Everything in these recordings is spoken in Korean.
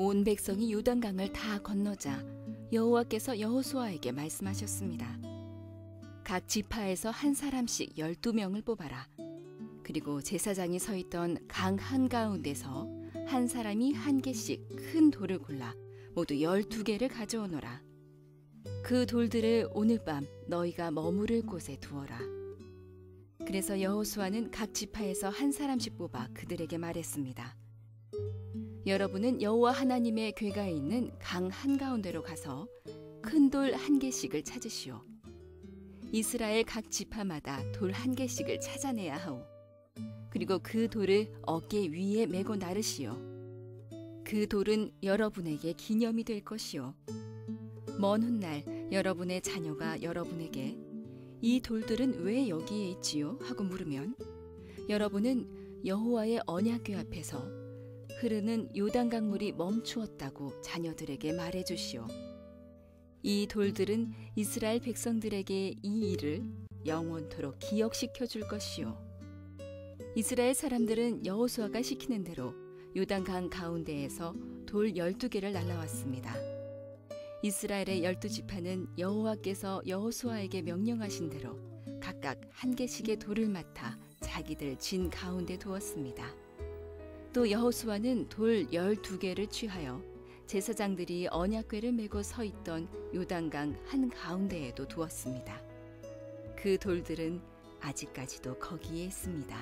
온 백성이 요단강을 다 건너자 여호와께서 여호수아에게 말씀하셨습니다. 각 지파에서 한 사람씩 12명을 뽑아라. 그리고 제사장이 서 있던 강 한가운데서 한 사람이 한 개씩 큰 돌을 골라 모두 12개를 가져오너라. 그 돌들을 오늘 밤 너희가 머무를 곳에 두어라. 그래서 여호수아는 각 지파에서 한 사람씩 뽑아 그들에게 말했습니다. 여러분은 여호와 하나님의 궤가에 있는 강 한가운데로 가서 큰 돌 한 개씩을 찾으시오. 이스라엘 각 지파마다 돌 한 개씩을 찾아내야 하오. 그리고 그 돌을 어깨 위에 메고 나르시오. 그 돌은 여러분에게 기념이 될 것이오. 먼 훗날 여러분의 자녀가 여러분에게 이 돌들은 왜 여기에 있지요? 하고 물으면 여러분은 여호와의 언약궤 앞에서 흐르는 요단강물이 멈추었다고 자녀들에게 말해주시오. 이 돌들은 이스라엘 백성들에게 이 일을 영원토록 기억시켜 줄 것이오. 이스라엘 사람들은 여호수아가 시키는 대로 요단강 가운데에서 돌 12개를 날라왔습니다. 이스라엘의 12지파는 여호와께서 여호수아에게 명령하신 대로 각각 한 개씩의 돌을 맡아 자기들 진 가운데 두었습니다. 또 여호수아는 돌 12개를 취하여 제사장들이 언약궤를 메고 서 있던 요단강 한가운데에도 두었습니다. 그 돌들은 아직까지도 거기에 있습니다.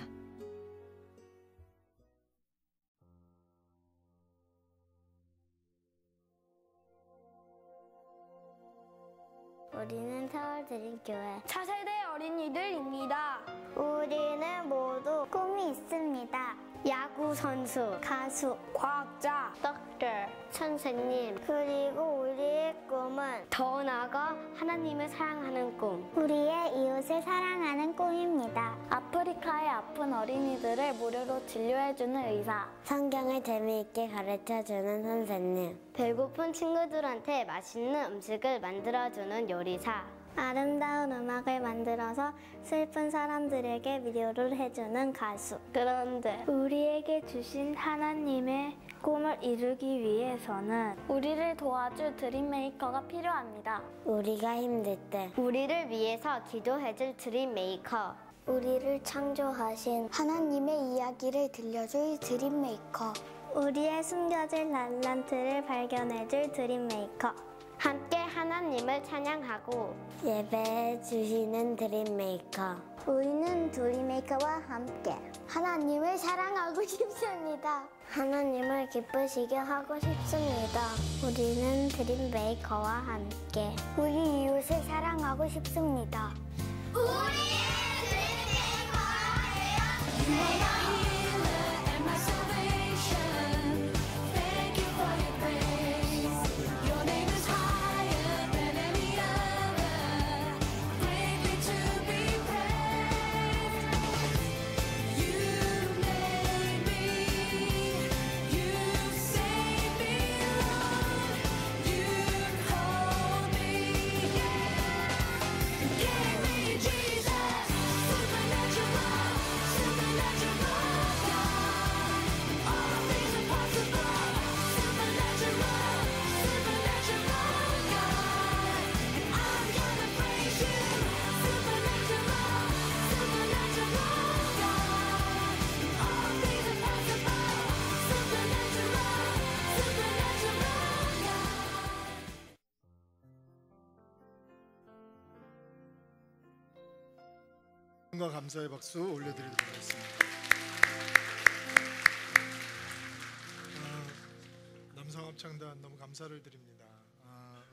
우리는 서울드림교회 차세대 어린이들입니다. 우리는 모두 꿈이 있습니다. 야구 선수, 가수, 과학자, 덕터, 선생님. 그리고 우리의 꿈은 더 나아가 하나님을 사랑하는 꿈, 우리의 이웃을 사랑하는 꿈입니다. 아프리카의 아픈 어린이들을 무료로 진료해주는 의사, 성경을 재미있게 가르쳐주는 선생님, 배고픈 친구들한테 맛있는 음식을 만들어주는 요리사, 아름다운 음악을 만들어서 슬픈 사람들에게 위로를 해주는 가수. 그런데 우리에게 주신 하나님의 꿈을 이루기 위해서는 우리를 도와줄 드림메이커가 필요합니다. 우리가 힘들 때 우리를 위해서 기도해줄 드림메이커, 우리를 창조하신 하나님의 이야기를 들려줄 드림메이커, 우리의 숨겨진 탤런트를 발견해줄 드림메이커, 함께 하나님을 찬양하고 예배해 주시는 드림메이커. 우리는 드림메이커와 함께 하나님을 사랑하고 싶습니다. 하나님을 기쁘시게 하고 싶습니다. 우리는 드림메이커와 함께 우리 이웃을 사랑하고 싶습니다. 우리의 드림메이커예요. 과 감사의 박수 올려드리도록 하겠습니다. 남성합창단 너무 감사를 드립니다.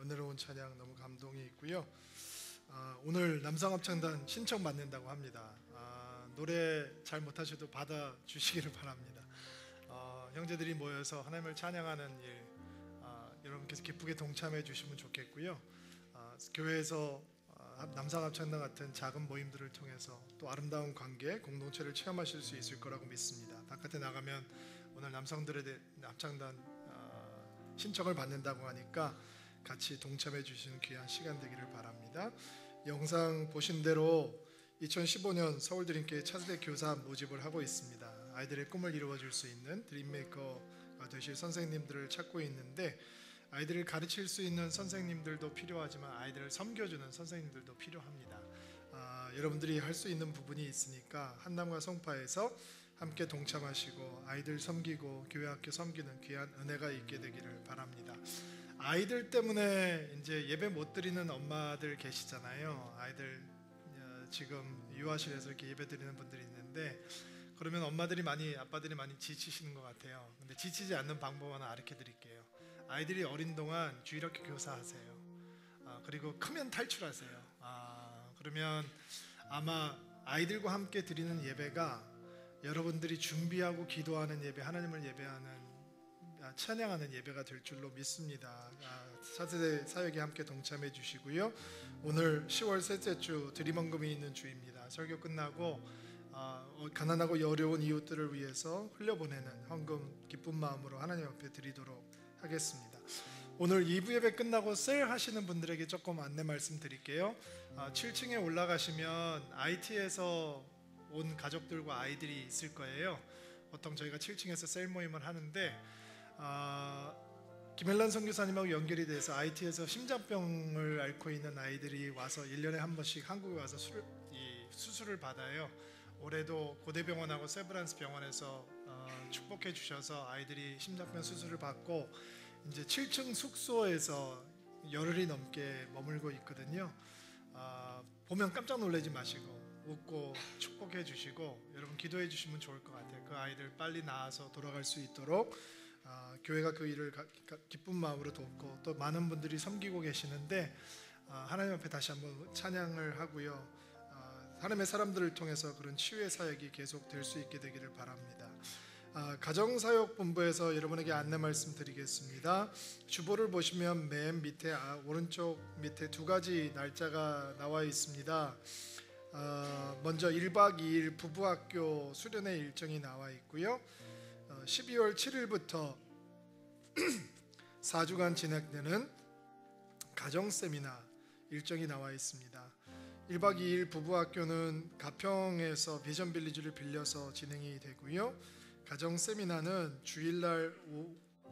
은혜로운 찬양 너무 감동이 있고요. 오늘 남성합창단 신청 받는다고 합니다. 노래 잘 못하셔도 받아주시기를 바랍니다. 형제들이 모여서 하나님을 찬양하는 일 여러분께서 기쁘게 동참해 주시면 좋겠고요. 교회에서 남성합창단 같은 작은 모임들을 통해서 또 아름다운 관계, 공동체를 체험하실 수 있을 거라고 믿습니다. 바깥에 나가면 오늘 남성들의 합창단 신청을 받는다고 하니까 같이 동참해 주시는 귀한 시간 되기를 바랍니다. 영상 보신 대로 2015년 서울드림교회 차세대 교사 모집을 하고 있습니다. 아이들의 꿈을 이루어줄 수 있는 드림메이커가 되실 선생님들을 찾고 있는데 아이들을 가르칠 수 있는 선생님들도 필요하지만 아이들을 섬겨주는 선생님들도 필요합니다. 여러분들이 할 수 있는 부분이 있으니까 한남과 송파에서 함께 동참하시고 아이들 섬기고 교회학교 섬기는 귀한 은혜가 있게 되기를 바랍니다. 아이들 때문에 이제 예배 못 드리는 엄마들 계시잖아요. 아이들 지금 유아실에서 이렇게 예배 드리는 분들이 있는데 그러면 아빠들이 많이 지치시는 것 같아요. 근데 지치지 않는 방법 하나 가르쳐 드릴게요. 아이들이 어린 동안 주일학교 교사하세요. 그리고 크면 탈출하세요. 그러면 아마 아이들과 함께 드리는 예배가 여러분들이 준비하고 기도하는 예배, 하나님을 예배하는 찬양하는 예배가 될 줄로 믿습니다. 차세대 사역에 함께 동참해 주시고요. 오늘 10월 셋째 주 드림헌금이 있는 주입니다. 설교 끝나고 가난하고 어려운 이웃들을 위해서 흘려보내는 헌금 기쁜 마음으로 하나님 앞에 드리도록 하겠습니다. 오늘 2부 예배 끝나고 셀 하시는 분들에게 조금 안내 말씀드릴게요. 7층에 올라가시면 IT에서 온 가족들과 아이들이 있을 거예요. 보통 저희가 7층에서 셀 모임을 하는데 김엘란 선교사님하고 연결이 돼서 IT에서 심장병을 앓고 있는 아이들이 와서 1년에 한 번씩 한국에 와서 수술을 받아요. 올해도 고대병원하고 세브란스 병원에서 축복해 주셔서 아이들이 심장병 수술을 받고 이제 7층 숙소에서 열흘이 넘게 머물고 있거든요. 보면 깜짝 놀라지 마시고 웃고 축복해 주시고 여러분 기도해 주시면 좋을 것 같아요. 그 아이들 빨리 나아서 돌아갈 수 있도록 교회가 그 일을 기쁜 마음으로 돕고 또 많은 분들이 섬기고 계시는데 하나님 앞에 다시 한번 찬양을 하고요. 하나님의 사람들을 통해서 그런 치유의 사역이 계속 될 수 있게 되기를 바랍니다. 가정사역본부에서 여러분에게 안내 말씀드리겠습니다. 주보를 보시면 맨 밑에 오른쪽 밑에 두 가지 날짜가 나와 있습니다. 먼저 1박 2일 부부학교 수련회 일정이 나와 있고요. 12월 7일부터 4주간 진행되는 가정세미나 일정이 나와 있습니다. 1박 2일 부부학교는 가평에서 비전빌리지를 빌려서 진행이 되고요. 가정세미나는 주일날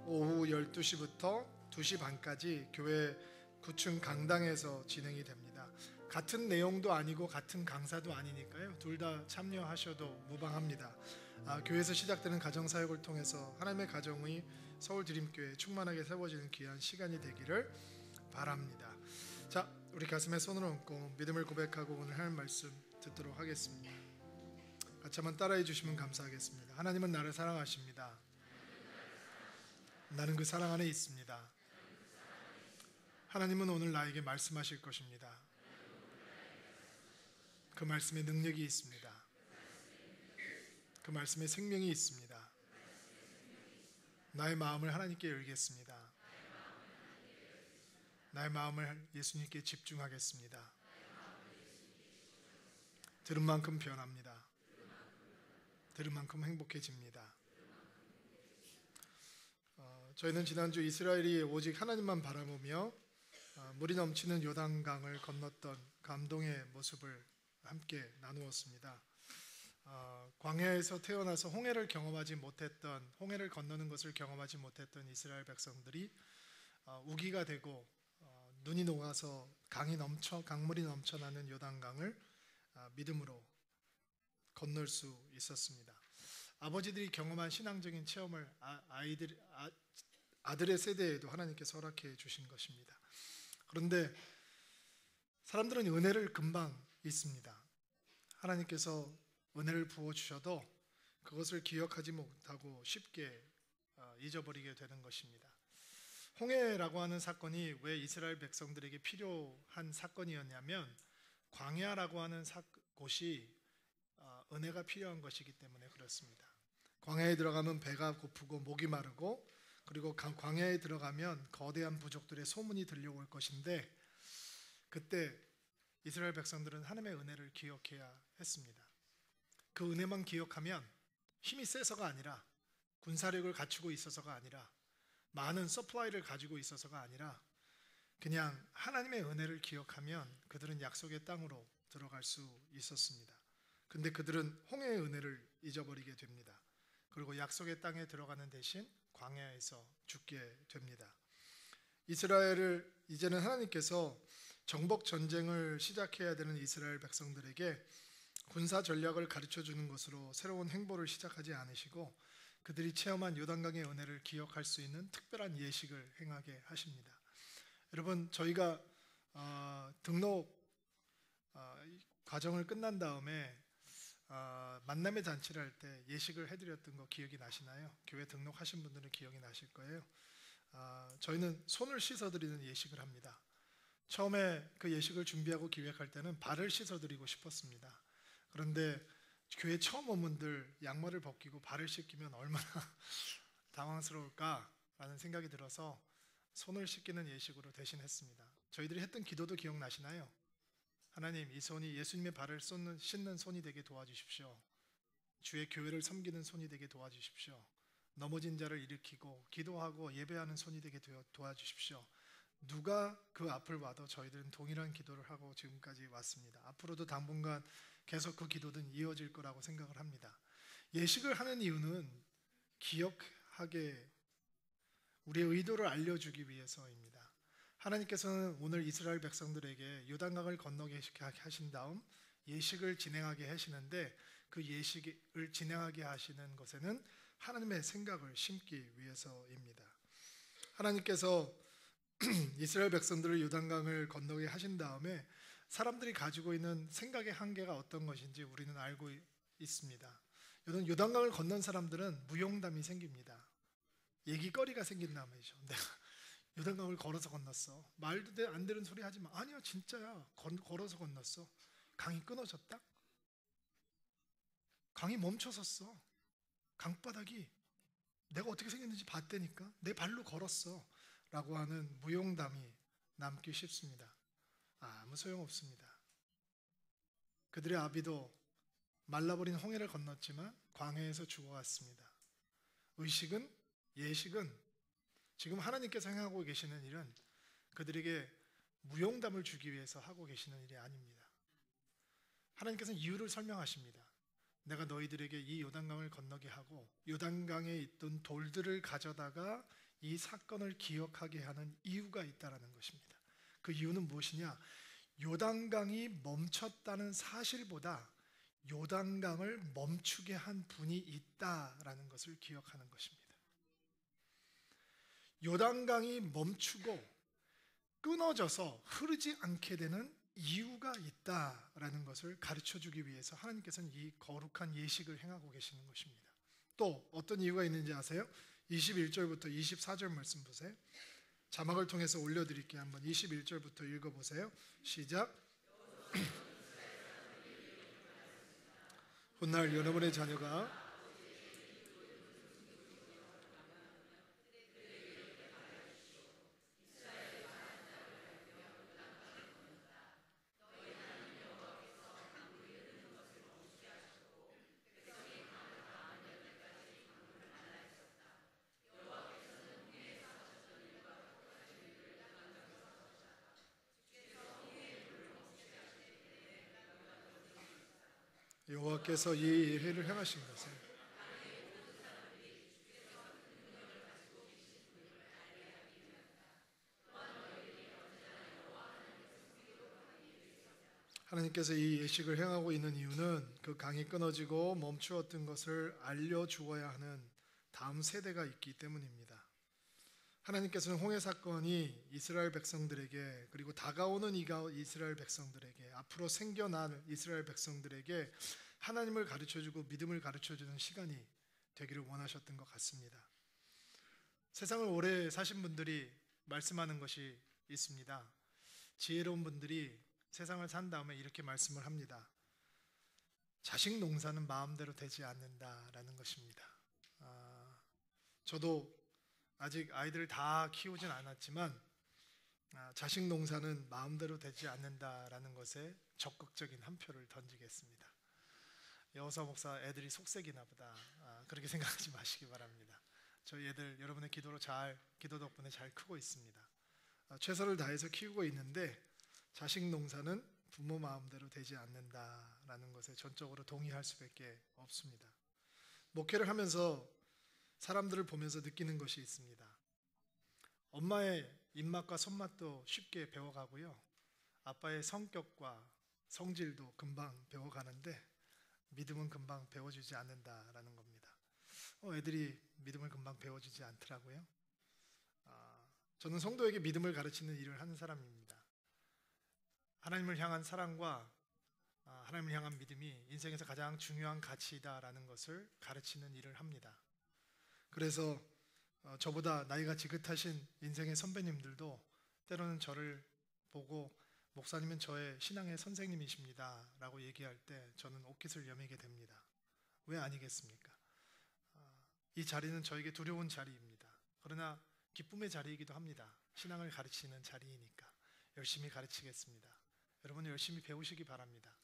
오후 12시부터 2시 반까지 교회 9층 강당에서 진행이 됩니다. 같은 내용도 아니고 같은 강사도 아니니까요. 둘 다 참여하셔도 무방합니다. 교회에서 시작되는 가정사역을 통해서 하나님의 가정이 서울 드림교회에 충만하게 세워지는 귀한 시간이 되기를 바랍니다. 자, 우리 가슴에 손을 얹고 믿음을 고백하고 오늘 하나님 말씀 듣도록 하겠습니다. 같이 한번 따라해 주시면 감사하겠습니다. 하나님은 나를 사랑하십니다. 나는 그 사랑 안에 있습니다. 하나님은 오늘 나에게 말씀하실 것입니다. 그 말씀에 능력이 있습니다. 그 말씀에 생명이 있습니다. 나의 마음을 하나님께 열겠습니다. 나의 마음을 예수님께 집중하겠습니다. 들은 만큼 변합니다. 들은 만큼 행복해집니다. 저희는 지난주 이스라엘이 오직 하나님만 바라보며 물이 넘치는 요단강을 건넜던 감동의 모습을 함께 나누었습니다. 광야에서 태어나서 홍해를 건너는 것을 경험하지 못했던 이스라엘 백성들이 우기가 되고 눈이 녹아서 강물이 넘쳐나는 요단강을 믿음으로 건널 수 있었습니다. 아버지들이 경험한 신앙적인 체험을 아들의 세대에도 하나님께서 허락해 주신 것입니다. 그런데 사람들은 은혜를 금방 잊습니다. 하나님께서 은혜를 부어주셔도 그것을 기억하지 못하고 쉽게 잊어버리게 되는 것입니다. 홍해라고 하는 사건이 왜 이스라엘 백성들에게 필요한 사건이었냐면 광야라고 하는 곳이 은혜가 필요한 것이기 때문에 그렇습니다. 광야에 들어가면 배가 고프고 목이 마르고 그리고 광야에 들어가면 거대한 부족들의 소문이 들려올 것인데 그때 이스라엘 백성들은 하나님의 은혜를 기억해야 했습니다. 그 은혜만 기억하면 힘이 세서가 아니라 군사력을 갖추고 있어서가 아니라 많은 서플라이를 가지고 있어서가 아니라 그냥 하나님의 은혜를 기억하면 그들은 약속의 땅으로 들어갈 수 있었습니다. 근데 그들은 홍해의 은혜를 잊어버리게 됩니다. 그리고 약속의 땅에 들어가는 대신 광야에서 죽게 됩니다. 이스라엘을 이제는 하나님께서 정복 전쟁을 시작해야 되는 이스라엘 백성들에게 군사 전략을 가르쳐 주는 것으로 새로운 행보를 시작하지 않으시고 그들이 체험한 요단강의 은혜를 기억할 수 있는 특별한 예식을 행하게 하십니다. 여러분, 저희가 등록 과정을 끝난 다음에 만남의 잔치를 할 때 예식을 해드렸던 거 기억이 나시나요? 교회 등록하신 분들은 기억이 나실 거예요. 저희는 손을 씻어드리는 예식을 합니다. 처음에 그 예식을 준비하고 기획할 때는 발을 씻어드리고 싶었습니다. 그런데 교회 처음 온 분들 양말을 벗기고 발을 씻기면 얼마나 당황스러울까라는 생각이 들어서 손을 씻기는 예식으로 대신했습니다. 저희들이 했던 기도도 기억나시나요? 하나님, 이 손이 예수님의 발을 씻는 손이 되게 도와주십시오. 주의 교회를 섬기는 손이 되게 도와주십시오. 넘어진 자를 일으키고 기도하고 예배하는 손이 되게 도와주십시오. 누가 그 앞을 와도 저희들은 동일한 기도를 하고 지금까지 왔습니다. 앞으로도 당분간 계속 그 기도는 이어질 거라고 생각을 합니다. 예식을 하는 이유는 기억하게 우리의 의도를 알려주기 위해서입니다. 하나님께서는 오늘 이스라엘 백성들에게 요단강을 건너게 하신 다음 예식을 진행하게 하시는데 그 예식을 진행하게 하시는 것에는 하나님의 생각을 심기 위해서입니다. 하나님께서 이스라엘 백성들을 요단강을 건너게 하신 다음에 사람들이 가지고 있는 생각의 한계가 어떤 것인지 우리는 알고 있습니다. 요단강을 건넌 사람들은 무용담이 생깁니다. 얘기거리가 생긴단 말이죠. 내가 요단강을 걸어서 건넜어. 말도 안 되는 소리 하지 마. 아니야, 진짜야. 걸어서 건넜어. 강이 끊어졌다? 강이 멈춰섰어. 강바닥이 내가 어떻게 생겼는지 봤다니까. 내 발로 걸었어. 라고 하는 무용담이 남기 쉽습니다. 아무 소용없습니다. 그들의 아비도 말라버린 홍해를 건넜지만 광야에서 죽어갔습니다. 의식은, 예식은 지금 하나님께서 행하고 계시는 일은 그들에게 무용담을 주기 위해서 하고 계시는 일이 아닙니다. 하나님께서는 이유를 설명하십니다. 내가 너희들에게 이 요단강을 건너게 하고 요단강에 있던 돌들을 가져다가 이 사건을 기억하게 하는 이유가 있다라는 것입니다. 그 이유는 무엇이냐? 요단강이 멈췄다는 사실보다 요단강을 멈추게 한 분이 있다라는 것을 기억하는 것입니다. 요단강이 멈추고 끊어져서 흐르지 않게 되는 이유가 있다라는 것을 가르쳐주기 위해서 하나님께서는 이 거룩한 예식을 행하고 계시는 것입니다. 또 어떤 이유가 있는지 아세요? 21절부터 24절 말씀 보세요. 자막을 통해서 올려드릴게요. 한번 21절부터 읽어보세요. 시작. 훗날 여러분의 자녀가 여호와께서 이 예회를 행하신 것은 하나님께서 이 예식을 행하고 있는 이유는 그 강이 끊어지고 멈추었던 것을 알려주어야 하는 다음 세대가 있기 때문입니다. 하나님께서는 홍해 사건이 이스라엘 백성들에게 그리고 다가오는 이스라엘 백성들에게 앞으로 생겨날 이스라엘 백성들에게 하나님을 가르쳐주고 믿음을 가르쳐주는 시간이 되기를 원하셨던 것 같습니다. 세상을 오래 사신 분들이 말씀하는 것이 있습니다. 지혜로운 분들이 세상을 산 다음에 이렇게 말씀을 합니다. 자식 농사는 마음대로 되지 않는다라는 것입니다. 저도 아직 아이들을 다 키우진 않았지만 자식 농사는 마음대로 되지 않는다라는 것에 적극적인 한 표를 던지겠습니다. 여호사 목사 애들이 속색이나 보다 그렇게 생각하지 마시기 바랍니다. 저희 애들 여러분의 기도 덕분에 잘 크고 있습니다. 최선을 다해서 키우고 있는데 자식 농사는 부모 마음대로 되지 않는다라는 것에 전적으로 동의할 수밖에 없습니다. 목회를 하면서 사람들을 보면서 느끼는 것이 있습니다. 엄마의 입맛과 손맛도 쉽게 배워가고요. 아빠의 성격과 성질도 금방 배워가는데 믿음은 금방 배워주지 않는다라는 겁니다. 애들이 믿음을 금방 배워주지 않더라고요. 저는 성도에게 믿음을 가르치는 일을 하는 사람입니다. 하나님을 향한 사랑과 하나님을 향한 믿음이 인생에서 가장 중요한 가치이다라는 것을 가르치는 일을 합니다. 그래서 저보다 나이가 지긋하신 인생의 선배님들도 때로는 저를 보고 목사님은 저의 신앙의 선생님이십니다 라고 얘기할 때 저는 옷깃을 여미게 됩니다. 왜 아니겠습니까? 이 자리는 저에게 두려운 자리입니다. 그러나 기쁨의 자리이기도 합니다. 신앙을 가르치는 자리이니까 열심히 가르치겠습니다. 여러분 열심히 배우시기 바랍니다.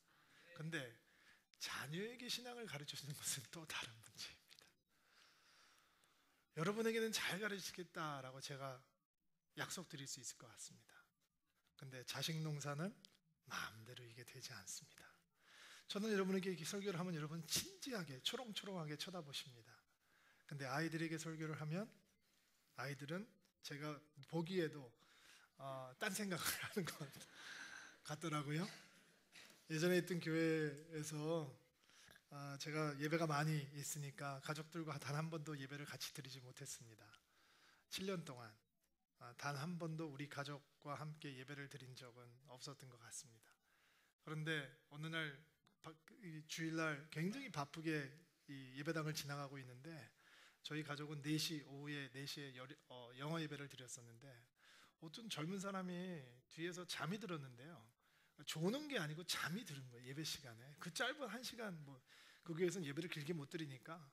근데 자녀에게 신앙을 가르쳐주는 것은 또 다른 문제입니다. 여러분에게는 잘 가르치겠다라고 제가 약속드릴 수 있을 것 같습니다. 근데 자식 농사는 마음대로 이게 되지 않습니다. 저는 여러분에게 설교를 하면 여러분 진지하게 초롱초롱하게 쳐다보십니다. 근데 아이들에게 설교를 하면 아이들은 제가 보기에도 딴 생각을 하는 것 같더라고요. 예전에 있던 교회에서 제가 예배가 많이 있으니까 가족들과 단 한 번도 예배를 같이 드리지 못했습니다. 7년 동안 단 한 번도 우리 가족과 함께 예배를 드린 적은 없었던 것 같습니다. 그런데 어느 날 주일날 굉장히 바쁘게 이 예배당을 지나가고 있는데 저희 가족은 4시 오후에 4시에 영어 예배를 드렸었는데 어떤 젊은 사람이 뒤에서 잠이 들었는데요. 조는 게 아니고 잠이 들은 거예요. 예배 시간에. 그 짧은 1시간 그 교회에서는 예배를 길게 못 드리니까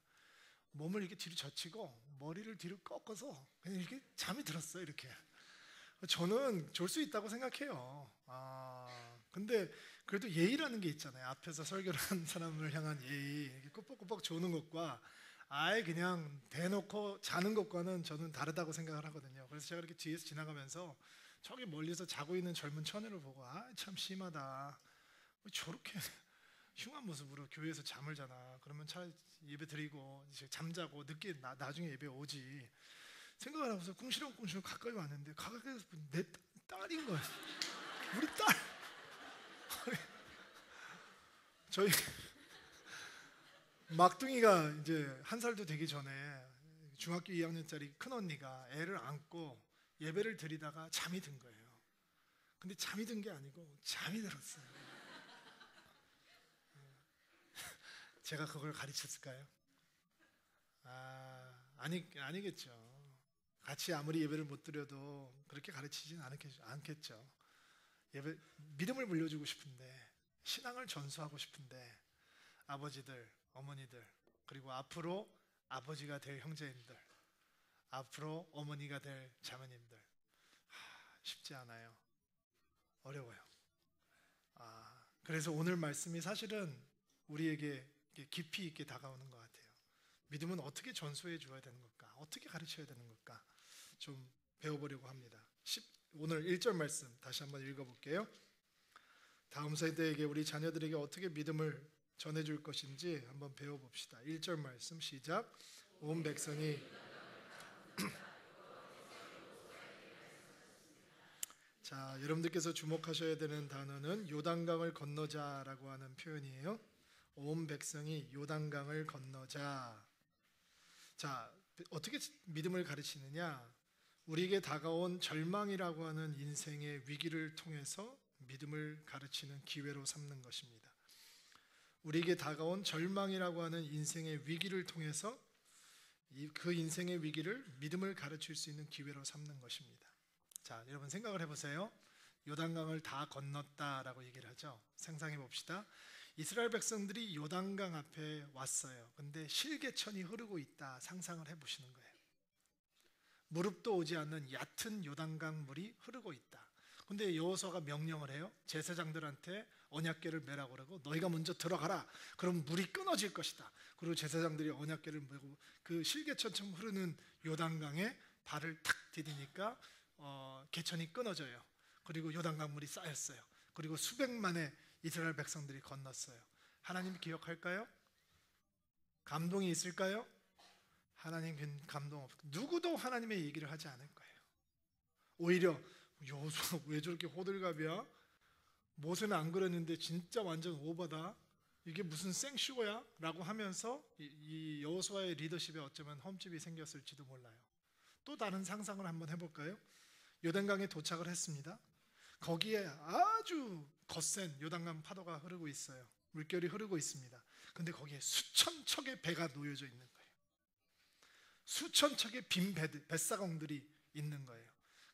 몸을 이렇게 뒤로 젖히고 머리를 뒤로 꺾어서 그냥 이렇게 잠이 들었어요. 이렇게. 저는 졸 수 있다고 생각해요. 근데 그래도 예의라는 게 있잖아요. 앞에서 설교를 한 사람을 향한 예의. 이렇게 꾸벅꾸벅 조는 것과 아예 그냥 대놓고 자는 것과는 저는 다르다고 생각을 하거든요. 그래서 제가 이렇게 뒤에서 지나가면서 저기 멀리서 자고 있는 젊은 처녀를 보고 참 심하다. 저렇게 흉한 모습으로 교회에서 잠을 자나. 그러면 차라리 예배 드리고 잠자고 늦게 나중에 예배 오지. 생각을 하고서 꿍시렁꿍시렁 가까이 왔는데 가까이서 내 딸인 거예요. 우리 딸. 저희 막둥이가 이제 1살도 되기 전에 중학교 2학년짜리 큰 언니가 애를 안고 예배를 드리다가 잠이 든 거예요. 근데 잠이 든 게 아니고 잠이 들었어요. 제가 그걸 가르쳤을까요? 아니겠죠. 같이 아무리 예배를 못 드려도 그렇게 가르치진 않겠죠. 믿음을 물려주고 싶은데, 신앙을 전수하고 싶은데, 아버지들, 어머니들, 그리고 앞으로 아버지가 될 형제님들, 앞으로 어머니가 될 자매님들, 쉽지 않아요. 어려워요. 그래서 오늘 말씀이 사실은 우리에게 깊이 있게 다가오는 것 같아요. 믿음은 어떻게 전수해 줘야 되는 걸까? 어떻게 가르쳐야 되는 걸까? 좀 배워보려고 합니다. 오늘 1절 말씀 다시 한번 읽어볼게요. 다음 세대에게, 우리 자녀들에게 어떻게 믿음을 전해줄 것인지 한번 배워봅시다. 1절 말씀 시작. 온 백성이 자, 여러분들께서 주목하셔야 되는 단어는 요단강을 건너자라고 하는 표현이에요. 온 백성이 요단강을 건너자. 자, 어떻게 믿음을 가르치느냐? 우리에게 다가온 절망이라고 하는 인생의 위기를 통해서 믿음을 가르치는 기회로 삼는 것입니다. 우리에게 다가온 절망이라고 하는 인생의 위기를 통해서 그 인생의 위기를 믿음을 가르칠 수 있는 기회로 삼는 것입니다. 자, 여러분 생각을 해보세요. 요단강을 다 건넜다라고 얘기를 하죠. 상상해 봅시다. 이스라엘 백성들이 요단강 앞에 왔어요. 근데 실개천이 흐르고 있다 상상을 해보시는 거예요. 무릎도 오지 않는 얕은 요단강 물이 흐르고 있다. 근데 여호수아가 명령을 해요. 제사장들한테 언약궤를 메라고 그러고 너희가 먼저 들어가라. 그럼 물이 끊어질 것이다. 그리고 제사장들이 언약궤를 메고 그 실개천처럼 흐르는 요단강에 발을 탁 디디니까 개천이 끊어져요. 그리고 요단강 물이 쌓였어요. 그리고 수백만의 이스라엘 백성들이 건넜어요. 하나님 기억할까요? 감동이 있을까요? 하나님 감동 없고 누구도 하나님의 얘기를 하지 않을 거예요. 오히려 여호수아 왜 저렇게 호들갑이야? 모세는 안 그랬는데 진짜 완전 오버다. 이게 무슨 생쇼야? 라고 하면서 이 여호수아의 리더십에 어쩌면 흠집이 생겼을지도 몰라요. 또 다른 상상을 한번 해볼까요? 요단강에 도착을 했습니다. 거기에 아주 거센 요단강 파도가 흐르고 있어요. 물결이 흐르고 있습니다. 근데 거기에 수천 척의 배가 놓여져 있는 거예요. 수천 척의 빈 뱃사공들이 있는 거예요.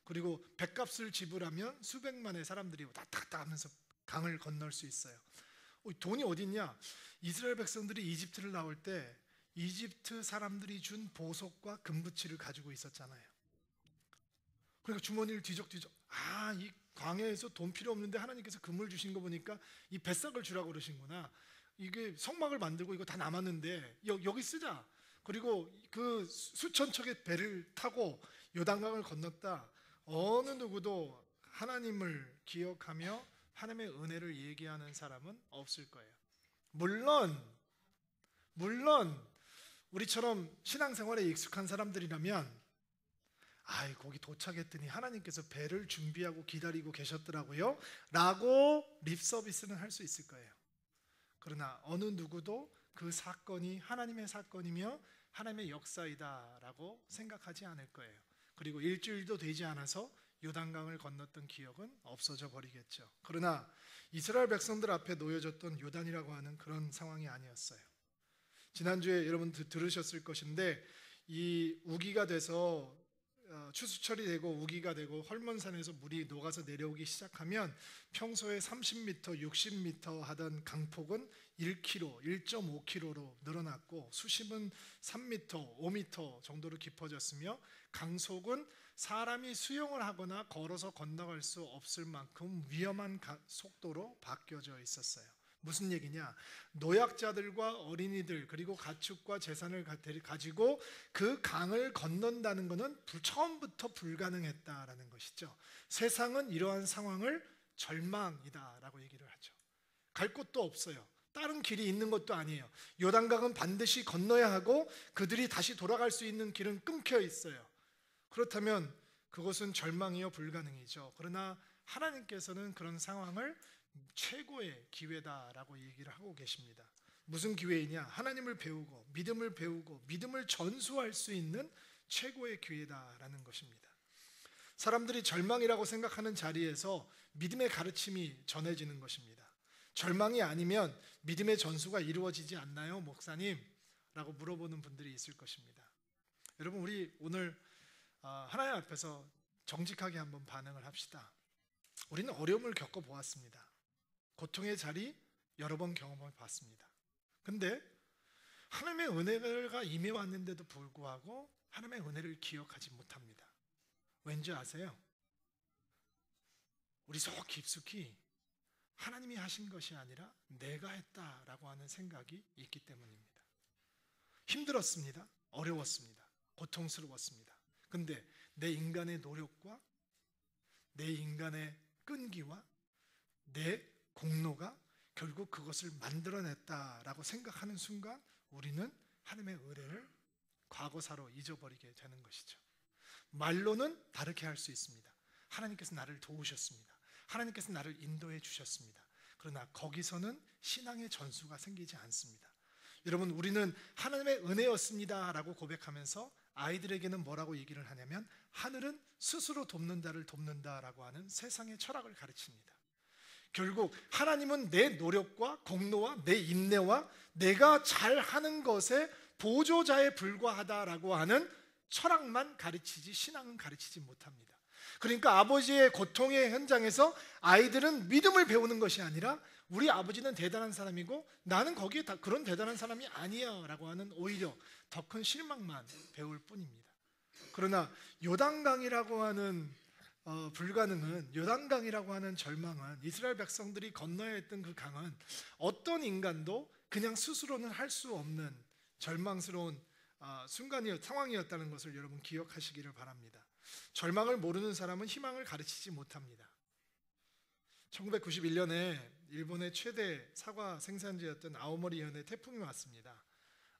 그리고 뱃값을 지불하면 수백만의 사람들이 왔다 갔다 하면서 강을 건널 수 있어요. 돈이 어디 있냐? 이스라엘 백성들이 이집트를 나올 때 이집트 사람들이 준 보석과 금부치를 가지고 있었잖아요. 그러니까 주머니를 뒤적뒤적, 이 광야에서 돈 필요 없는데 하나님께서 금을 주신 거 보니까 이 뱃삭을 주라고 그러신구나. 이게 성막을 만들고 이거 다 남았는데 여기 쓰자. 그리고 그 수천 척의 배를 타고 요단강을 건넜다. 어느 누구도 하나님을 기억하며 하나님의 은혜를 얘기하는 사람은 없을 거예요. 물론 우리처럼 신앙생활에 익숙한 사람들이라면 거기 도착했더니 하나님께서 배를 준비하고 기다리고 계셨더라고요 라고 립서비스는 할 수 있을 거예요. 그러나 어느 누구도 그 사건이 하나님의 사건이며 하나님의 역사이다 라고 생각하지 않을 거예요. 그리고 일주일도 되지 않아서 요단강을 건넜던 기억은 없어져 버리겠죠. 그러나 이스라엘 백성들 앞에 놓여졌던 요단이라고 하는 그런 상황이 아니었어요. 지난주에 여러분 들으셨을 것인데 이 우기가 돼서 추수철이 되고 우기가 되고 헐몬산에서 물이 녹아서 내려오기 시작하면 평소에 30m, 60m 하던 강폭은 1km, 1.5km로 늘어났고 수심은 3m, 5m 정도로 깊어졌으며 강속은 사람이 수영을 하거나 걸어서 건너갈 수 없을 만큼 위험한 속도로 바뀌어져 있었어요. 무슨 얘기냐? 노약자들과 어린이들 그리고 가축과 재산을 가지고 그 강을 건넌다는 것은 처음부터 불가능했다라는 것이죠. 세상은 이러한 상황을 절망이다라고 얘기를 하죠. 갈 곳도 없어요. 다른 길이 있는 것도 아니에요. 요단강은 반드시 건너야 하고 그들이 다시 돌아갈 수 있는 길은 끊겨 있어요. 그렇다면 그것은 절망이요 불가능이죠. 그러나 하나님께서는 그런 상황을 최고의 기회다라고 얘기를 하고 계십니다. 무슨 기회이냐? 하나님을 배우고 믿음을 전수할 수 있는 최고의 기회다라는 것입니다. 사람들이 절망이라고 생각하는 자리에서 믿음의 가르침이 전해지는 것입니다. 절망이 아니면 믿음의 전수가 이루어지지 않나요, 목사님? 라고 물어보는 분들이 있을 것입니다. 여러분, 우리 오늘 하나님 앞에서 정직하게 한번 반응을 합시다. 우리는 어려움을 겪어보았습니다. 고통의 자리 여러 번 경험해 봤습니다. 근데 하나님의 은혜가 임해 왔는데도 불구하고 하나님의 은혜를 기억하지 못합니다. 왠지 아세요? 우리 속 깊숙이 하나님이 하신 것이 아니라 내가 했다라고 하는 생각이 있기 때문입니다. 힘들었습니다. 어려웠습니다. 고통스러웠습니다. 근데 내 인간의 노력과 내 인간의 끈기와 내 공로가 결국 그것을 만들어냈다라고 생각하는 순간 우리는 하나님의 은혜를 과거사로 잊어버리게 되는 것이죠. 말로는 다르게 할 수 있습니다. 하나님께서 나를 도우셨습니다. 하나님께서 나를 인도해 주셨습니다. 그러나 거기서는 신앙의 전수가 생기지 않습니다. 여러분, 우리는 하나님의 은혜였습니다 라고 고백하면서 아이들에게는 뭐라고 얘기를 하냐면 하늘은 스스로 돕는 자를 돕는다라고 하는 세상의 철학을 가르칩니다. 결국 하나님은 내 노력과 공로와 내 인내와 내가 잘하는 것의 보조자에 불과하다라고 하는 철학만 가르치지 신앙은 가르치지 못합니다. 그러니까 아버지의 고통의 현장에서 아이들은 믿음을 배우는 것이 아니라 우리 아버지는 대단한 사람이고 나는 거기에 그런 대단한 사람이 아니야 라고 하는 오히려 더 큰 실망만 배울 뿐입니다. 그러나 요단강이라고 하는 불가능은, 요단강이라고 하는 절망은, 이스라엘 백성들이 건너야 했던 그 강은 어떤 인간도 그냥 스스로는 할 수 없는 절망스러운 상황이었다는 것을 여러분 기억하시기를 바랍니다. 절망을 모르는 사람은 희망을 가르치지 못합니다. 1991년에 일본의 최대 사과 생산지였던 아오모리현에 태풍이 왔습니다.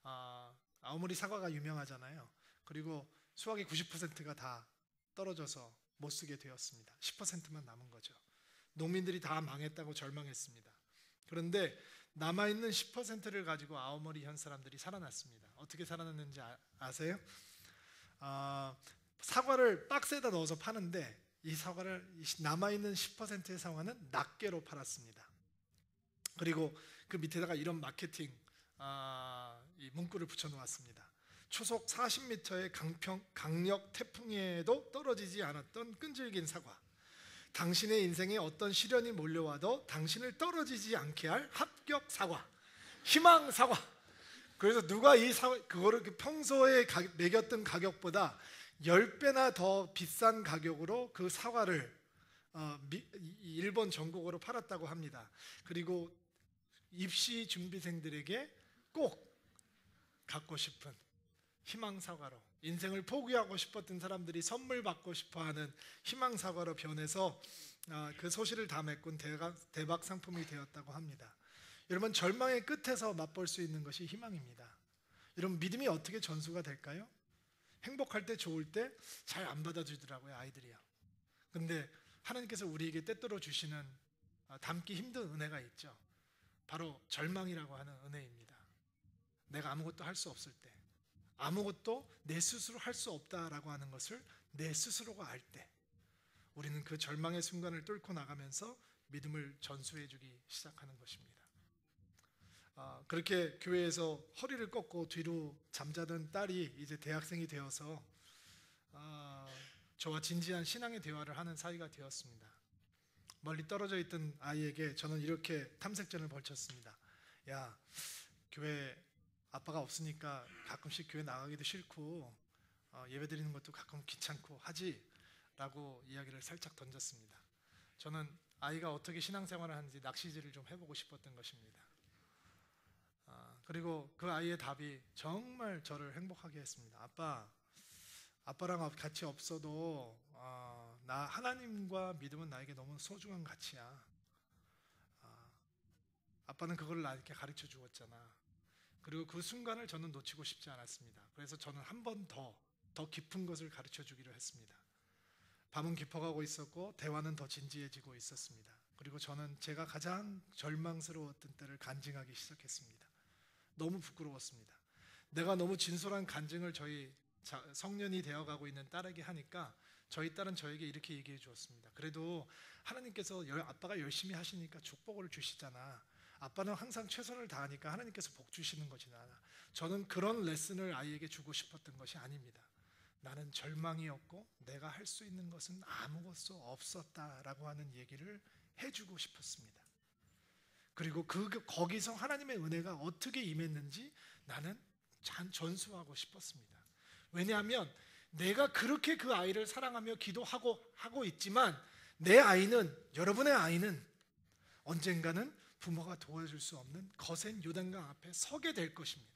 아오모리 사과가 유명하잖아요. 그리고 수확의 90%가 다 떨어져서 못 쓰게 되었습니다. 10%만 남은 거죠. 농민들이 다 망했다고 절망했습니다. 그런데 남아있는 10%를 가지고 아오모리 현 사람들이 살아났습니다. 어떻게 살아났는지 아세요? 사과를 박스에다 넣어서 파는데 이 사과를 남아있는 10%의 사과는 낱개로 팔았습니다. 그리고 그 밑에다가 이런 마케팅 이 문구를 붙여 놓았습니다. 초속 40m의 강력 태풍에도 떨어지지 않았던 끈질긴 사과. 당신의 인생에 어떤 시련이 몰려와도 당신을 떨어지지 않게 할 합격 사과. 희망 사과. 그래서 누가 이 그거를 평소에 매겼던 가격보다 10배나 더 비싼 가격으로 그 사과를 일본 전국으로 팔았다고 합니다. 그리고 입시 준비생들에게 꼭 갖고 싶은 희망 사과로, 인생을 포기하고 싶었던 사람들이 선물 받고 싶어하는 희망 사과로 변해서 그 소시를 다 메꾼 대박 상품이 되었다고 합니다. 여러분, 절망의 끝에서 맛볼 수 있는 것이 희망입니다. 여러분, 믿음이 어떻게 전수가 될까요? 행복할 때, 좋을 때 잘 안 받아주더라고요, 아이들이요. 근데 하나님께서 우리에게 때때로 주시는 담기 힘든 은혜가 있죠. 바로 절망이라고 하는 은혜입니다. 내가 아무것도 할 수 없을 때, 아무것도 내 스스로 할 수 없다라고 하는 것을 내 스스로가 알 때, 우리는 그 절망의 순간을 뚫고 나가면서 믿음을 전수해 주기 시작하는 것입니다. 그렇게 교회에서 허리를 꺾고 뒤로 잠자던 딸이 이제 대학생이 되어서 저와 진지한 신앙의 대화를 하는 사이가 되었습니다. 멀리 떨어져 있던 아이에게 저는 이렇게 탐색전을 벌쳤습니다. 야, 교회 아빠가 없으니까 가끔씩 교회 나가기도 싫고 예배 드리는 것도 가끔 귀찮고 하지? 라고 이야기를 살짝 던졌습니다. 저는 아이가 어떻게 신앙생활을 하는지 낚시질을 좀 해보고 싶었던 것입니다. 그리고 그 아이의 답이 정말 저를 행복하게 했습니다. 아빠랑 같이 없어도 나 하나님과 믿음은 나에게 너무 소중한 가치야. 아빠는 그걸 나에게 가르쳐 주었잖아. 그리고 그 순간을 저는 놓치고 싶지 않았습니다. 그래서 저는 한 번 더 깊은 것을 가르쳐 주기로 했습니다. 밤은 깊어가고 있었고 대화는 더 진지해지고 있었습니다. 그리고 저는 제가 가장 절망스러웠던 때를 간증하기 시작했습니다. 너무 부끄러웠습니다. 내가 너무 진솔한 간증을 저희 성년이 되어가고 있는 딸에게 하니까 저희 딸은 저에게 이렇게 얘기해 주었습니다. 그래도 하나님께서 아빠가 열심히 하시니까 축복을 주시잖아. 아빠는 항상 최선을 다하니까 하나님께서 복 주시는 것이잖아. 저는 그런 레슨을 아이에게 주고 싶었던 것이 아닙니다. 나는 절망이었고 내가 할 수 있는 것은 아무것도 없었다라고 하는 얘기를 해주고 싶었습니다. 그리고 거기서 하나님의 은혜가 어떻게 임했는지 나는 전수하고 싶었습니다. 왜냐하면 내가 그렇게 그 아이를 사랑하며 기도하고 있지만 내 아이는, 여러분의 아이는 언젠가는 부모가 도와줄 수 없는 거센 요단강 앞에 서게 될 것입니다.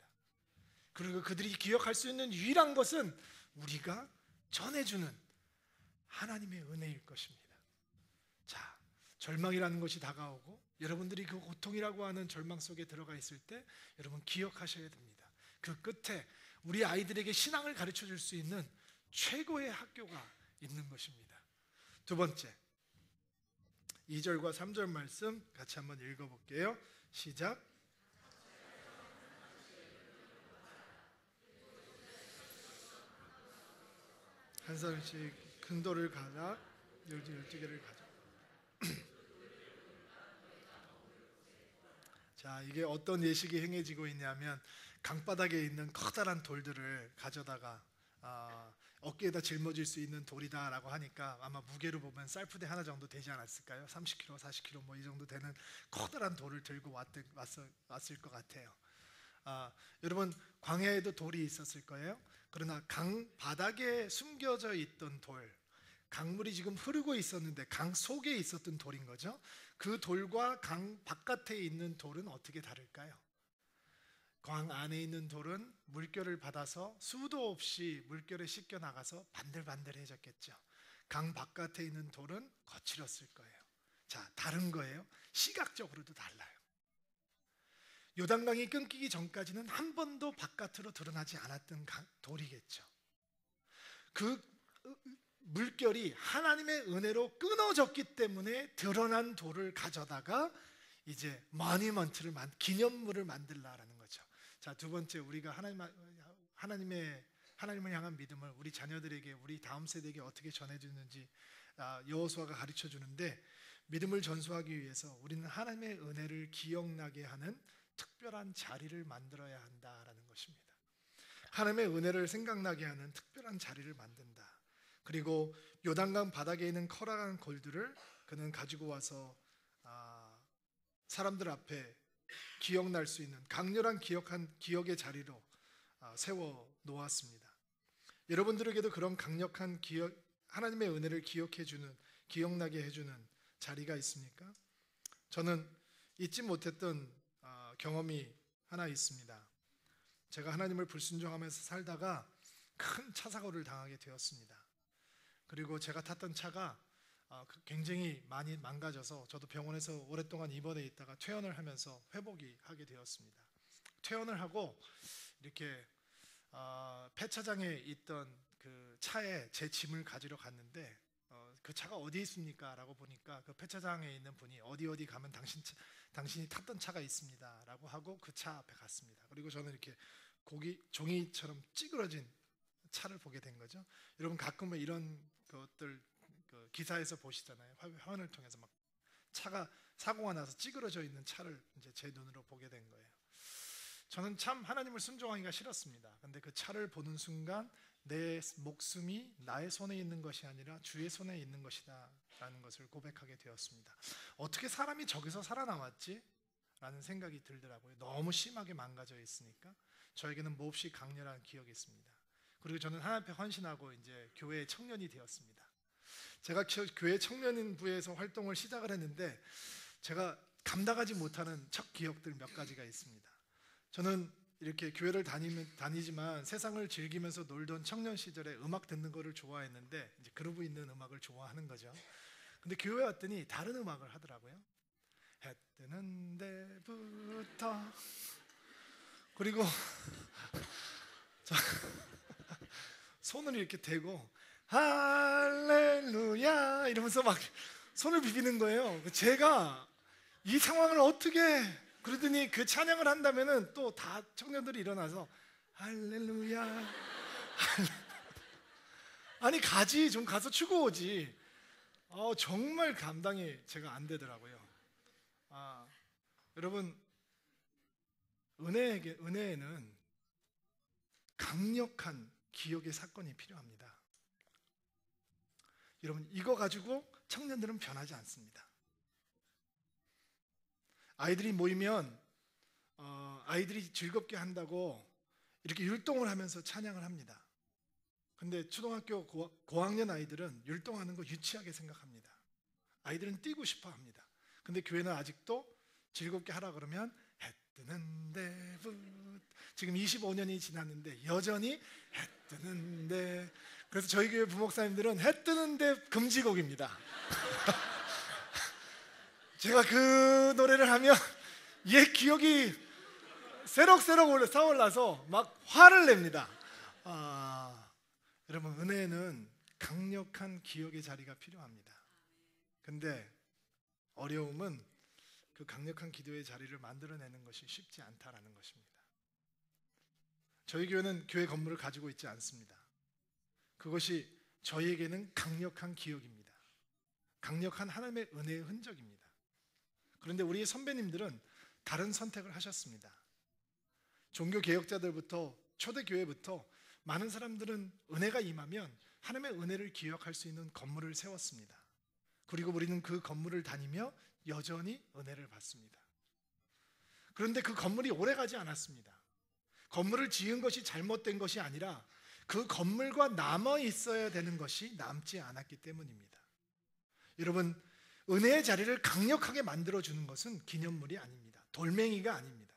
그리고 그들이 기억할 수 있는 유일한 것은 우리가 전해주는 하나님의 은혜일 것입니다. 자, 절망이라는 것이 다가오고 여러분들이 그 고통이라고 하는 절망 속에 들어가 있을 때 여러분 기억하셔야 됩니다. 그 끝에 우리 아이들에게 신앙을 가르쳐 줄 수 있는 최고의 학교가 있는 것입니다. 두 번째, 2절과 3절 말씀 같이 한번 읽어볼게요. 시작. 한 사람씩 큰 돌을 가져 12개를 가져. 자, 이게 어떤 예식이 행해지고 있냐면 강바닥에 있는 커다란 돌들을 가져다가 어깨에다 짊어질 수 있는 돌이다라고 하니까 아마 무게로 보면 쌀푸대 하나 정도 되지 않았을까요? 30kg, 40kg 뭐 이 정도 되는 커다란 돌을 들고 왔을 것 같아요. 여러분, 광야에도 돌이 있었을 거예요. 그러나 강 바닥에 숨겨져 있던 돌, 강물이 지금 흐르고 있었는데 강 속에 있었던 돌인 거죠. 그 돌과 강 바깥에 있는 돌은 어떻게 다를까요? 강 안에 있는 돌은 물결을 받아서 수도 없이 물결에 씻겨 나가서 반들반들해졌겠죠. 강 바깥에 있는 돌은 거칠었을 거예요. 자, 다른 거예요. 시각적으로도 달라요. 요단강이 끊기기 전까지는 한 번도 바깥으로 드러나지 않았던 돌이겠죠. 그 물결이 하나님의 은혜로 끊어졌기 때문에 드러난 돌을 가져다가 이제 모니먼트를 기념물을 만들라라는 거죠. 자, 두 번째, 우리가 하나님을 향한 믿음을 우리 자녀들에게, 우리 다음 세대에게 어떻게 전해주는지 여호수아가 가르쳐 주는데, 믿음을 전수하기 위해서 우리는 하나님의 은혜를 기억나게 하는 특별한 자리를 만들어야 한다라는 것입니다. 하나님의 은혜를 생각나게 하는 특별한 자리를 만든다. 그리고 요단강 바닥에 있는 커다란 골들을 그는 가지고 와서 사람들 앞에 기억날 수 있는 강렬한 기억의 자리로 세워 놓았습니다. 여러분들에게도 그런 강력한 하나님의 은혜를 기억나게 해주는 자리가 있습니까? 저는 잊지 못했던 경험이 하나 있습니다. 제가 하나님을 불순종하면서 살다가 큰 차 사고를 당하게 되었습니다. 그리고 제가 탔던 차가 굉장히 많이 망가져서 저도 병원에서 오랫동안 입원해 있다가 퇴원을 하면서 회복이 하게 되었습니다. 퇴원을 하고 이렇게 폐차장에 있던 그 차에 제 짐을 가지러 갔는데 그 차가 어디 있습니까? 라고 보니까 그 폐차장에 있는 분이 어디 가면 당신이 탔던 차가 있습니다 라고 하고 그 차 앞에 갔습니다. 그리고 저는 이렇게 종이처럼 찌그러진 차를 보게 된 거죠. 여러분 가끔은 이런 것들 기사에서 보시잖아요. 화면을 통해서 막 차가 사고가 나서 찌그러져 있는 차를 이제 제 눈으로 보게 된 거예요. 저는 참 하나님을 순종하기가 싫었습니다. 근데 그 차를 보는 순간 내 목숨이 나의 손에 있는 것이 아니라 주의 손에 있는 것이다 라는 것을 고백하게 되었습니다. 어떻게 사람이 저기서 살아남았지? 라는 생각이 들더라고요. 너무 심하게 망가져 있으니까. 저에게는 몹시 강렬한 기억이 있습니다. 그리고 저는 하나님 앞에 헌신하고 이제 교회 청년이 되었습니다. 제가 교회 청년부에서 활동을 시작을 했는데 제가 감당하지 못하는 첫 기억들 몇 가지가 있습니다. 저는 이렇게 교회를 다니지만 세상을 즐기면서 놀던 청년 시절에 음악 듣는 거를 좋아했는데 이제 그루브 있는 음악을 좋아하는 거죠. 근데 교회 왔더니 다른 음악을 하더라고요. 해 뜨는 데부터 그리고 손을 이렇게 대고 할렐루야 이러면서 막 손을 비비는 거예요. 제가 이 상황을 어떻게, 그러더니 그 찬양을 한다면은 또 다 청년들이 일어나서 할렐루야 아니 가지, 좀 가서 추고 오지. 정말 감당이 제가 안 되더라고요. 여러분, 은혜에는 강력한 기억의 사건이 필요합니다. 여러분, 이거 가지고 청년들은 변하지 않습니다. 아이들이 모이면 아이들이 즐겁게 한다고 이렇게 율동을 하면서 찬양을 합니다. 근데 초등학교 고학년 아이들은 율동하는 거 유치하게 생각합니다. 아이들은 뛰고 싶어 합니다. 근데 교회는 아직도 즐겁게 하라 그러면 해 뜨는데 지금 25년이 지났는데 여전히 해 뜨는데. 그래서 저희 교회 부목사님들은 해 뜨는데 금지곡입니다. 제가 그 노래를 하면 옛 기억이 새록새록 싸올라서 막 화를 냅니다. 여러분, 은혜에는 강력한 기억의 자리가 필요합니다. 근데 어려움은 그 강력한 기도의 자리를 만들어내는 것이 쉽지 않다라는 것입니다. 저희 교회는 교회 건물을 가지고 있지 않습니다. 그것이 저희에게는 강력한 기억입니다. 강력한 하나님의 은혜의 흔적입니다. 그런데 우리 선배님들은 다른 선택을 하셨습니다. 종교개혁자들부터 초대교회부터 많은 사람들은 은혜가 임하면 하나님의 은혜를 기억할 수 있는 건물을 세웠습니다. 그리고 우리는 그 건물을 다니며 여전히 은혜를 받습니다. 그런데 그 건물이 오래가지 않았습니다. 건물을 지은 것이 잘못된 것이 아니라 그 건물과 남아 있어야 되는 것이 남지 않았기 때문입니다. 여러분, 은혜의 자리를 강력하게 만들어주는 것은 기념물이 아닙니다. 돌멩이가 아닙니다.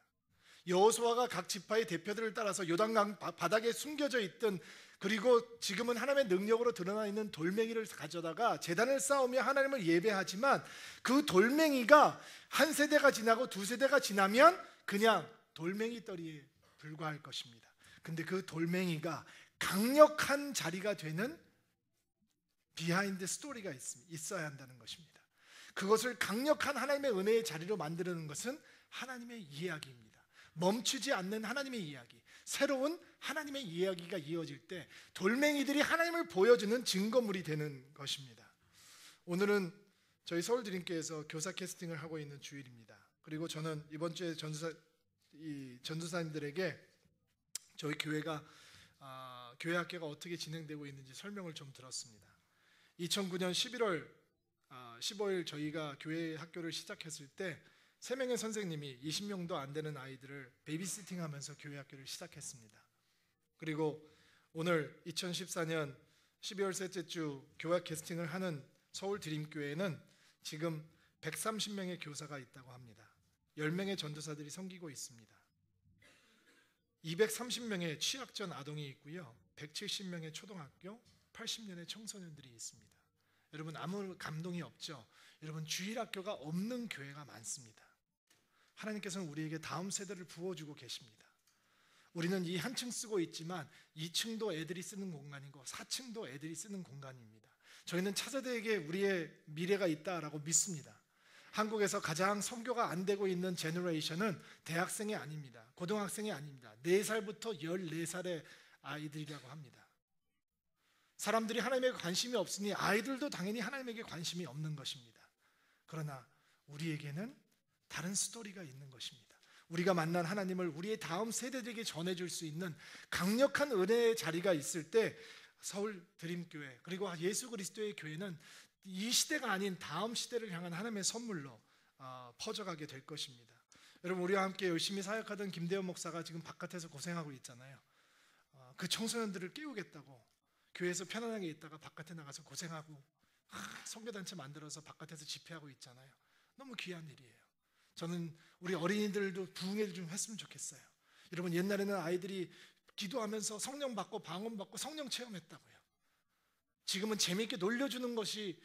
여호수아가 각 지파의 대표들을 따라서 요단강 바닥에 숨겨져 있던, 그리고 지금은 하나님의 능력으로 드러나 있는 돌멩이를 가져다가 제단을 쌓으며 하나님을 예배하지만 그 돌멩이가 한 세대가 지나고 두 세대가 지나면 그냥 돌멩이 떨이에 불과할 것입니다. 근데 그 돌멩이가 강력한 자리가 되는 비하인드 스토리가 있어야 한다는 것입니다. 그것을 강력한 하나님의 은혜의 자리로 만드는 것은 하나님의 이야기입니다. 멈추지 않는 하나님의 이야기, 새로운 하나님의 이야기가 이어질 때 돌멩이들이 하나님을 보여주는 증거물이 되는 것입니다. 오늘은 저희 서울드림교회에서 교사 캐스팅을 하고 있는 주일입니다. 그리고 저는 이번 주에 전도사님들에게 저희 교회가 교회 학교가 어떻게 진행되고 있는지 설명을 좀 들었습니다. 2009년 11월 15일 저희가 교회 학교를 시작했을 때 3명의 선생님이 20명도 안 되는 아이들을 베이비시팅하면서 교회 학교를 시작했습니다. 그리고 오늘 2014년 12월 셋째 주 교회 캐스팅을 하는 서울 드림교회는 지금 130명의 교사가 있다고 합니다. 10명의 전도사들이 섬기고 있습니다. 230명의 취약전 아동이 있고요. 170명의 초등학교, 80년의 청소년들이 있습니다. 여러분 아무 감동이 없죠? 여러분 주일학교가 없는 교회가 많습니다. 하나님께서는 우리에게 다음 세대를 부어주고 계십니다. 우리는 이 한 층 쓰고 있지만 2층도 애들이 쓰는 공간이고 4층도 애들이 쓰는 공간입니다. 저희는 차세대에게 우리의 미래가 있다라고 믿습니다. 한국에서 가장 선교가 안 되고 있는 제너레이션은 대학생이 아닙니다. 고등학생이 아닙니다. 4살부터 14살의 아이들이라고 합니다. 사람들이 하나님에게 관심이 없으니 아이들도 당연히 하나님에게 관심이 없는 것입니다. 그러나 우리에게는 다른 스토리가 있는 것입니다. 우리가 만난 하나님을 우리의 다음 세대들에게 전해줄 수 있는 강력한 은혜의 자리가 있을 때 서울 드림교회 그리고 예수 그리스도의 교회는 이 시대가 아닌 다음 시대를 향한 하나님의 선물로 퍼져가게 될 것입니다. 여러분 우리와 함께 열심히 사역하던 김대현 목사가 지금 바깥에서 고생하고 있잖아요. 그 청소년들을 깨우겠다고 교회에서 편안하게 있다가 바깥에 나가서 고생하고 선교단체 만들어서 바깥에서 집회하고 있잖아요. 너무 귀한 일이에요. 저는 우리 어린이들도 부흥회 좀 했으면 좋겠어요. 여러분 옛날에는 아이들이 기도하면서 성령 받고 방언 받고 성령 체험했다고요. 지금은 재미있게 놀려주는 것이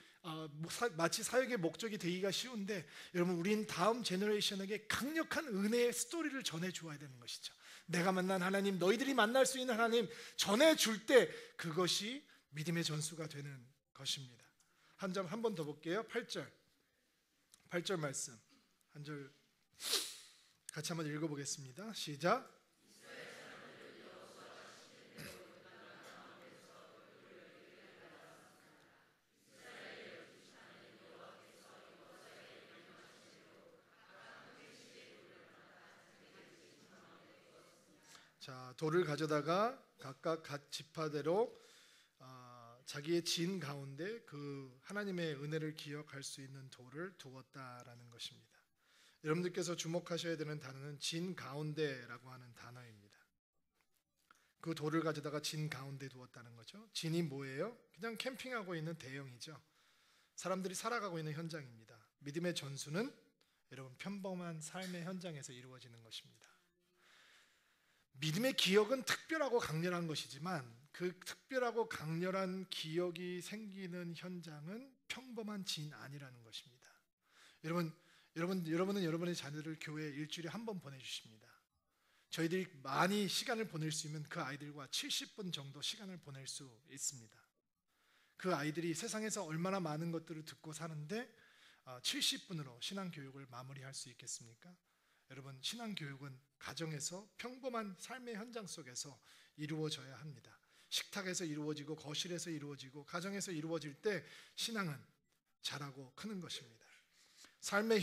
마치 사역의 목적이 되기가 쉬운데 여러분 우린 다음 제너레이션에게 강력한 은혜의 스토리를 전해주어야 되는 것이죠. 내가 만난 하나님, 너희들이 만날 수 있는 하나님 전해줄 때 그것이 믿음의 전수가 되는 것입니다. 한 번 더 볼게요. 8절 말씀 한 절 같이 한번 읽어보겠습니다. 시작. 자, 돌을 가져다가 각각 각 지파대로 자기의 진 가운데 그 하나님의 은혜를 기억할 수 있는 돌을 두었다라는 것입니다. 여러분들께서 주목하셔야 되는 단어는 진 가운데라고 하는 단어입니다. 그 돌을 가져다가 진 가운데 두었다는 거죠. 진이 뭐예요? 그냥 캠핑하고 있는 대형이죠. 사람들이 살아가고 있는 현장입니다. 믿음의 전수는 여러분 평범한 삶의 현장에서 이루어지는 것입니다. 믿음의 기억은 특별하고 강렬한 것이지만 그 특별하고 강렬한 기억이 생기는 현장은 평범한 진 아니라는 것입니다. 여러분은 여러분의 자녀를 교회에 일주일에 한 번 보내주십니다. 저희들이 많이 시간을 보낼 수 있는 그 아이들과 70분 정도 시간을 보낼 수 있습니다. 그 아이들이 세상에서 얼마나 많은 것들을 듣고 사는데 70분으로 신앙교육을 마무리할 수 있겠습니까? 여러분 신앙교육은 가정에서 평범한 삶의 현장 속에서 이루어져야 합니다. 식탁에서 이루어지고 거실에서 이루어지고 가정에서 이루어질 때 신앙은 자라고 크는 것입니다. 삶의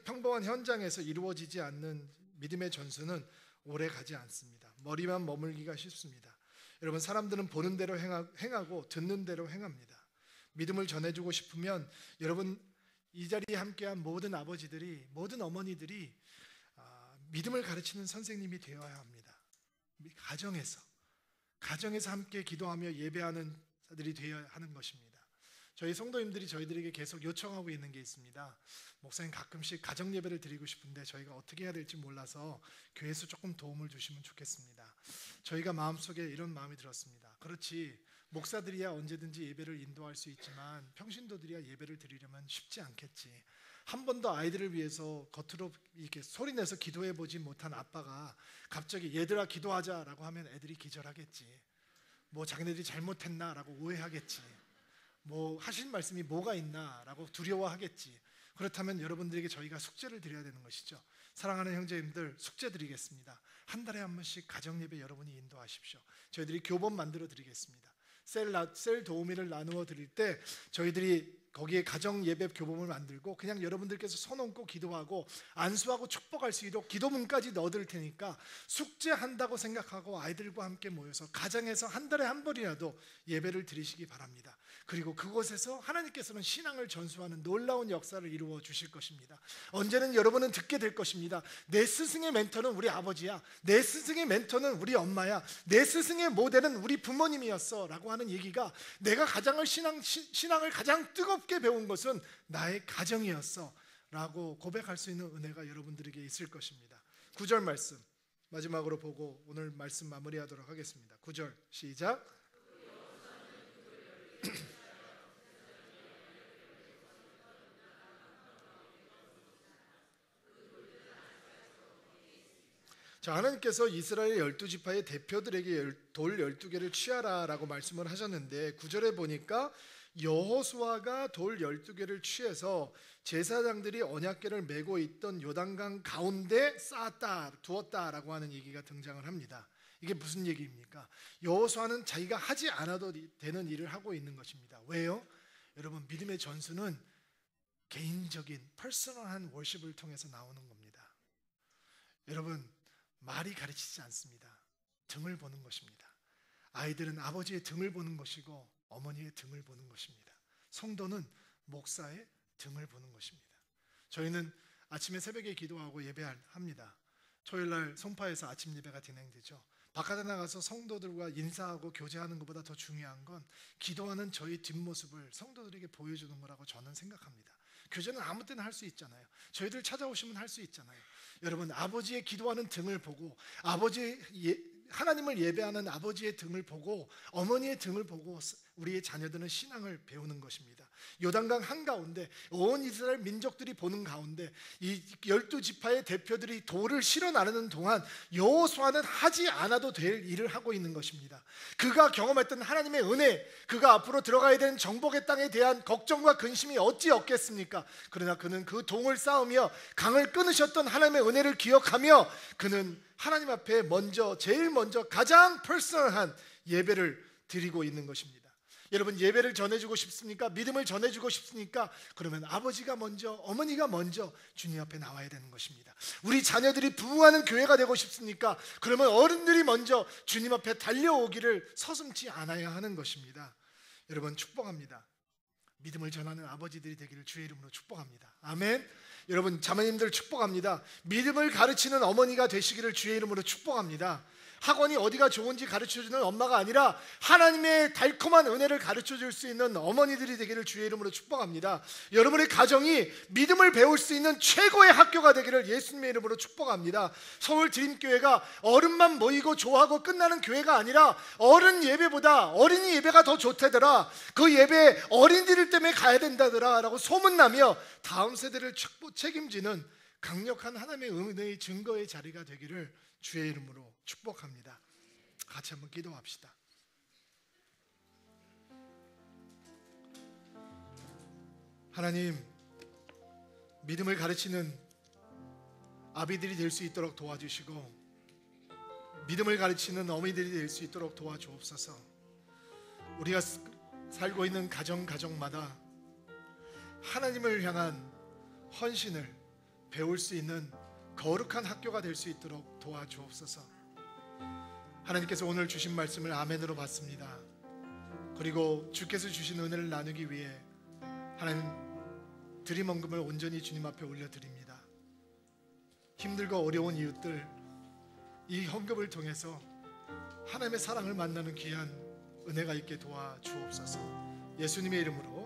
평범한 현장에서 이루어지지 않는 믿음의 전수는 오래 가지 않습니다. 머리만 머물기가 쉽습니다. 여러분 사람들은 보는 대로 행하고 듣는 대로 행합니다. 믿음을 전해주고 싶으면 여러분 이 자리에 함께한 모든 아버지들이 모든 어머니들이 믿음을 가르치는 선생님이 되어야 합니다. 가정에서 함께 기도하며 예배하는 자들이 되어야 하는 것입니다. 저희 성도님들이 저희들에게 계속 요청하고 있는 게 있습니다. 목사님 가끔씩 가정 예배를 드리고 싶은데 저희가 어떻게 해야 될지 몰라서 교회에서 조금 도움을 주시면 좋겠습니다. 저희가 마음속에 이런 마음이 들었습니다. 그렇지 목사들이야 언제든지 예배를 인도할 수 있지만 평신도들이야 예배를 드리려면 쉽지 않겠지. 한 번도 아이들을 위해서 겉으로 이렇게 소리내서 기도해 보지 못한 아빠가 갑자기 얘들아 기도하자라고 하면 애들이 기절하겠지. 뭐 자기네들이 잘못했나라고 오해하겠지. 뭐 하신 말씀이 뭐가 있나라고 두려워하겠지. 그렇다면 여러분들에게 저희가 숙제를 드려야 되는 것이죠. 사랑하는 형제님들, 숙제 드리겠습니다. 한 달에 한 번씩 가정예배 여러분이 인도하십시오. 저희들이 교본 만들어 드리겠습니다. 셀 도우미를 나누어 드릴 때 저희들이 거기에 가정예배 교본을 만들고 그냥 여러분들께서 손 얹고 기도하고 안수하고 축복할 수 있도록 기도문까지 넣어드릴 테니까 숙제한다고 생각하고 아이들과 함께 모여서 가정에서 한 달에 한 번이라도 예배를 드리시기 바랍니다. 그리고 그곳에서 하나님께서는 신앙을 전수하는 놀라운 역사를 이루어 주실 것입니다. 언제는 여러분은 듣게 될 것입니다. 내 스승의 멘토는 우리 아버지야. 내 스승의 멘토는 우리 엄마야. 내 스승의 모델은 우리 부모님이었어 라고 하는 얘기가 내가 신앙을 가장 뜨겁게 배운 것은 나의 가정이었어 라고 고백할 수 있는 은혜가 여러분들에게 있을 것입니다. 9절 말씀 마지막으로 보고 오늘 말씀 마무리하도록 하겠습니다. 9절 시작. 자, 하나님께서 이스라엘 12지파의 대표들에게 돌 12개를 취하라 라고 말씀을 하셨는데 9절에 보니까 여호수아가 돌 12개를 취해서 제사장들이 언약궤를 메고 있던 요단강 가운데 두었다라고 하는 얘기가 등장을 합니다. 이게 무슨 얘기입니까? 여호수아는 자기가 하지 않아도 되는 일을 하고 있는 것입니다. 왜요? 여러분, 믿음의 전수는 개인적인 퍼스널한 워십을 통해서 나오는 겁니다. 여러분, 말이 가르치지 않습니다. 등을 보는 것입니다. 아이들은 아버지의 등을 보는 것이고 어머니의 등을 보는 것입니다. 성도는 목사의 등을 보는 것입니다. 저희는 아침에 새벽에 기도하고 예배합니다. 토요일날 송파에서 아침 예배가 진행되죠. 바깥에 나가서 성도들과 인사하고 교제하는 것보다 더 중요한 건 기도하는 저희 뒷모습을 성도들에게 보여주는 거라고 저는 생각합니다. 교제는 아무 때나 할 수 있잖아요. 저희들 찾아오시면 할 수 있잖아요. 여러분, 아버지의 기도하는 등을 보고 하나님을 예배하는 아버지의 등을 보고 어머니의 등을 보고 우리의 자녀들은 신앙을 배우는 것입니다. 요단강 한가운데 온 이스라엘 민족들이 보는 가운데 이 12지파의 대표들이 돌을 실어 나르는 동안 여호수아는 하지 않아도 될 일을 하고 있는 것입니다. 그가 경험했던 하나님의 은혜, 그가 앞으로 들어가야 되는 정복의 땅에 대한 걱정과 근심이 어찌 없겠습니까? 그러나 그는 그 동을 쌓으며 강을 끊으셨던 하나님의 은혜를 기억하며 그는 하나님 앞에 제일 먼저 가장 퍼스널한 예배를 드리고 있는 것입니다. 여러분, 예배를 전해주고 싶습니까? 믿음을 전해주고 싶습니까? 그러면 아버지가 먼저, 어머니가 먼저 주님 앞에 나와야 되는 것입니다. 우리 자녀들이 부흥하는 교회가 되고 싶습니까? 그러면 어른들이 먼저 주님 앞에 달려오기를 서슴지 않아야 하는 것입니다. 여러분, 축복합니다. 믿음을 전하는 아버지들이 되기를 주의 이름으로 축복합니다. 아멘. 여러분, 자매님들 축복합니다. 믿음을 가르치는 어머니가 되시기를 주의 이름으로 축복합니다. 학원이 어디가 좋은지 가르쳐주는 엄마가 아니라 하나님의 달콤한 은혜를 가르쳐줄 수 있는 어머니들이 되기를 주의 이름으로 축복합니다. 여러분의 가정이 믿음을 배울 수 있는 최고의 학교가 되기를 예수님의 이름으로 축복합니다. 서울 드림교회가 어른만 모이고 좋아하고 끝나는 교회가 아니라 어른 예배보다 어린이 예배가 더 좋다더라, 그 예배에 어린이들 때문에 가야 된다더라 라고 소문나며 다음 세대를 책임지는 강력한 하나님의 은혜의 증거의 자리가 되기를 주의 이름으로 축복합니다. 같이 한번 기도합시다. 하나님, 믿음을 가르치는 아비들이 될 수 있도록 도와주시고 믿음을 가르치는 어머니들이 될 수 있도록 도와주옵소서. 우리가 살고 있는 가정마다 하나님을 향한 헌신을 배울 수 있는 거룩한 학교가 될 수 있도록 도와주옵소서. 하나님께서 오늘 주신 말씀을 아멘으로 받습니다. 그리고 주께서 주신 은혜를 나누기 위해 하나님 드림 헌금을 온전히 주님 앞에 올려드립니다. 힘들고 어려운 이웃들, 이 헌금을 통해서 하나님의 사랑을 만나는 귀한 은혜가 있게 도와주옵소서. 예수님의 이름으로